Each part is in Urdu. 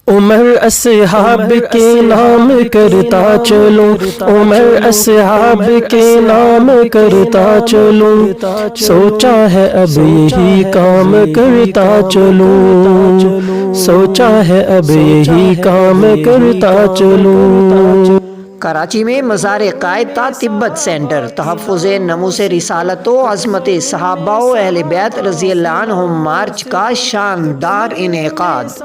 عمر اصحاب کے نام کرتا چلوں، عمر اصحاب کے نام کرتا چلوں، سوچا ہے اب یہی کام کرتا چلوں، سوچا ہے اب یہی کام کرتا چلوں۔ کراچی میں مزار قائد تا تبت سینٹر تحفظ ناموس رسالت و عظمت صحابہ و اہل بیت رضی اللہ عنہم مارچ کا شاندار انعقاد۔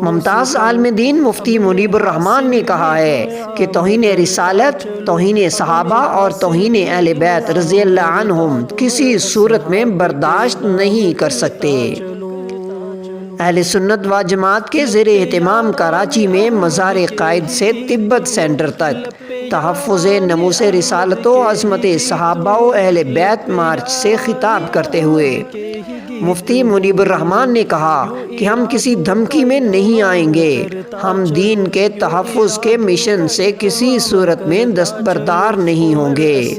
ممتاز عالم دین مفتی منیب الرحمان نے کہا ہے کہ توہین رسالت، توہین صحابہ اور توہین اہل بیت رضی اللہ عنہم کسی صورت میں برداشت نہیں کر سکتے۔ اہل سنت و جماعت کے زیر اہتمام کراچی میں مزار قائد سے تبت سینٹر تک تحفظ ناموس رسالت و عظمت صحابہ و اہل بیت مارچ سے خطاب کرتے ہوئے مفتی منیب الرحمان نے کہا کہ ہم کسی دھمکی میں نہیں آئیں گے، ہم دین کے تحفظ کے مشن سے کسی صورت میں دستبردار نہیں ہوں گے۔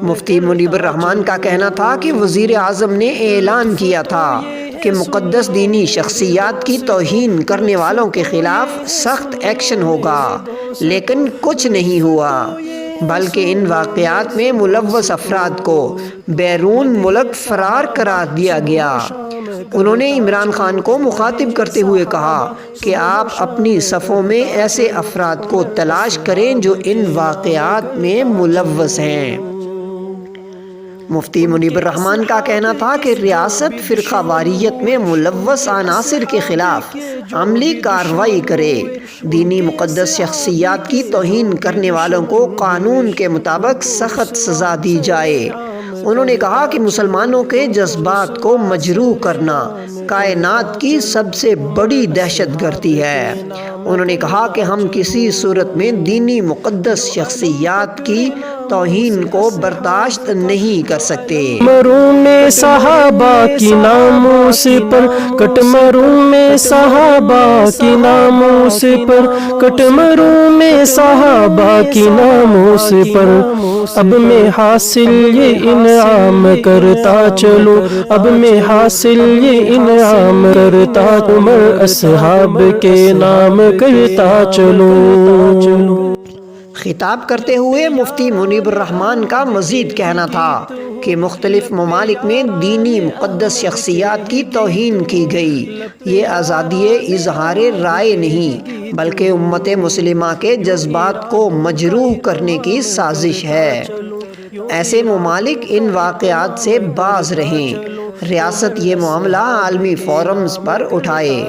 مفتی منیب الرحمان کا کہنا تھا کہ وزیر اعظم نے اعلان کیا تھا کہ مقدس دینی شخصیات کی توہین کرنے والوں کے خلاف سخت ایکشن ہوگا، لیکن کچھ نہیں ہوا، بلکہ ان واقعات میں ملوث افراد کو بیرون ملک فرار قرار دیا گیا۔ انہوں نے عمران خان کو مخاطب کرتے ہوئے کہا کہ آپ اپنی صفوں میں ایسے افراد کو تلاش کریں جو ان واقعات میں ملوث ہیں۔ مفتی منیب الرحمان کا کہنا تھا کہ ریاست فرقہ واریت میں ملوث عناصر کے خلاف عملی کارروائی کرے، دینی مقدس شخصیات کی توہین کرنے والوں کو قانون کے مطابق سخت سزا دی جائے۔ انہوں نے کہا کہ مسلمانوں کے جذبات کو مجروح کرنا کائنات کی سب سے بڑی دہشت گردی ہے۔ انہوں نے کہا کہ ہم کسی صورت میں دینی مقدس شخصیات کی توہین کو برداشت نہیں کر سکتے۔ مروں میں صحابہ کی ناموس پر کٹ، مروں میں صحابہ کی ناموس پر کٹ، مروں میں صحابہ کی ناموس پر، اب میں حاصل یہ انعام کرتا چلو، اب میں حاصل یہ انعام کرتا، عمر اصحاب کے نام کرتا چلو۔ خطاب کرتے ہوئے مفتی منیب الرحمان کا مزید کہنا تھا کہ مختلف ممالک میں دینی مقدس شخصیات کی توہین کی گئی، یہ آزادی اظہار رائے نہیں بلکہ امت مسلمہ کے جذبات کو مجروح کرنے کی سازش ہے۔ ایسے ممالک ان واقعات سے باز رہیں، ریاست یہ معاملہ عالمی فورمز پر اٹھائے۔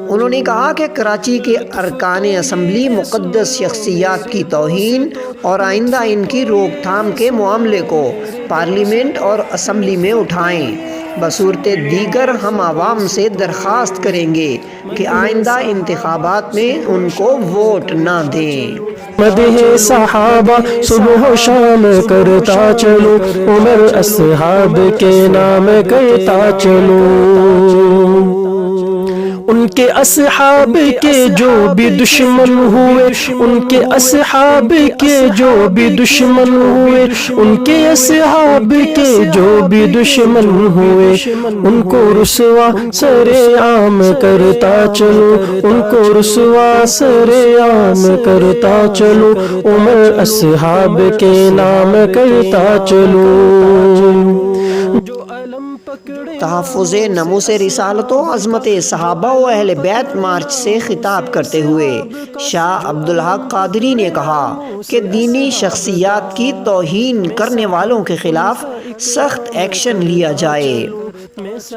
انہوں نے کہا کہ کراچی کے ارکان اسمبلی مقدس شخصیات کی توہین اور آئندہ ان کی روک تھام کے معاملے کو پارلیمنٹ اور اسمبلی میں اٹھائیں۔ بصورت دیگر ہم عوام سے درخواست کریں گے کہ آئندہ انتخابات میں ان کو ووٹ نہ دیں۔ مدح صحابہ صبح و شام کرتا چلو، عمر اصحاب کے نام کرتا چلو۔ ان کے اصحاب کے جو بھی دشمن ہوئے، ان کے اصحاب کے جو بھی دشمن ہوئے، ان کے اصحاب کے جو بھی دشمن ہوئے، ان کو رسوا سر عام کرتا چلو، ان کو رسوا سر عام کرتا چلو، عمر اصحاب کے نام کرتا چلو۔ تحفظ ناموس رسالت و عظمت صحابہ و اہل بیت مارچ سے خطاب کرتے ہوئے شاہ عبدالحق قادری نے کہا کہ دینی شخصیات کی توہین کرنے والوں کے خلاف سخت ایکشن لیا جائے۔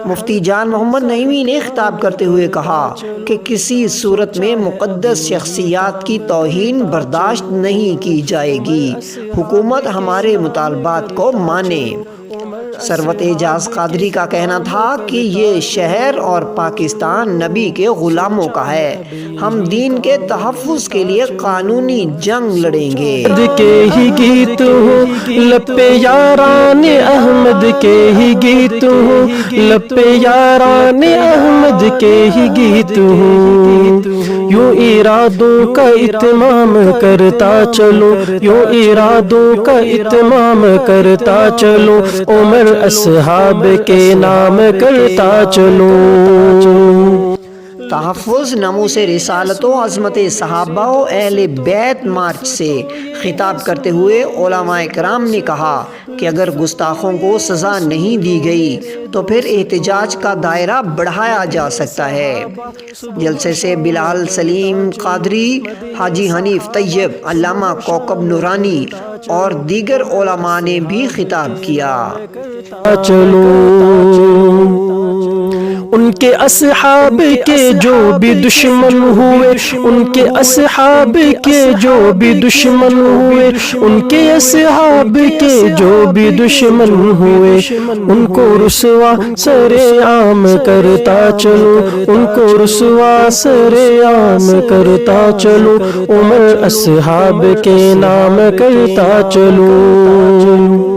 مفتی جان محمد نعیمی نے خطاب کرتے ہوئے کہا کہ کسی صورت میں مقدس شخصیات کی توہین برداشت نہیں کی جائے گی، حکومت ہمارے مطالبات کو مانے۔ ثروت اعجاز قادری کا کہنا تھا کہ یہ شہر اور پاکستان نبی کے غلاموں کا ہے، ہم دین کے تحفظ کے لیے قانونی جنگ لڑیں گے۔ کے ہی گیت ہو لب یاران احمد کے ہی گیت ہو، لب یاران احمد کے ہی گیت ہو، یوں ارادوں کا اتمام کرتا چلو، یوں ارادوں کا اتمام کرتا چلو، عمر اصحاب کے نام کرتا چلو۔ تحفظ ناموس رسالت و عظمت صحابہ و اہل بیت مارچ سے خطاب کرتے ہوئے علماء کرام نے کہا کہ اگر گستاخوں کو سزا نہیں دی گئی تو پھر احتجاج کا دائرہ بڑھایا جا سکتا ہے۔ جلسے سے بلال سلیم قادری، حاجی حنیف طیب، علامہ کوکب نورانی اور دیگر علماء نے بھی خطاب کیا۔ چلو ان کے اصحاب کے جو بھی دشمن ہوئے، ان کے اصحاب کے جو بھی دشمن ہوئے، ان کے اصحاب کے جو بھی دشمن ہوئے، ان کو رسوا سر عام کرتا چلو، ان کو رسوا سر عام کرتا چلو، عمر اصحاب کے نام کرتا چلو۔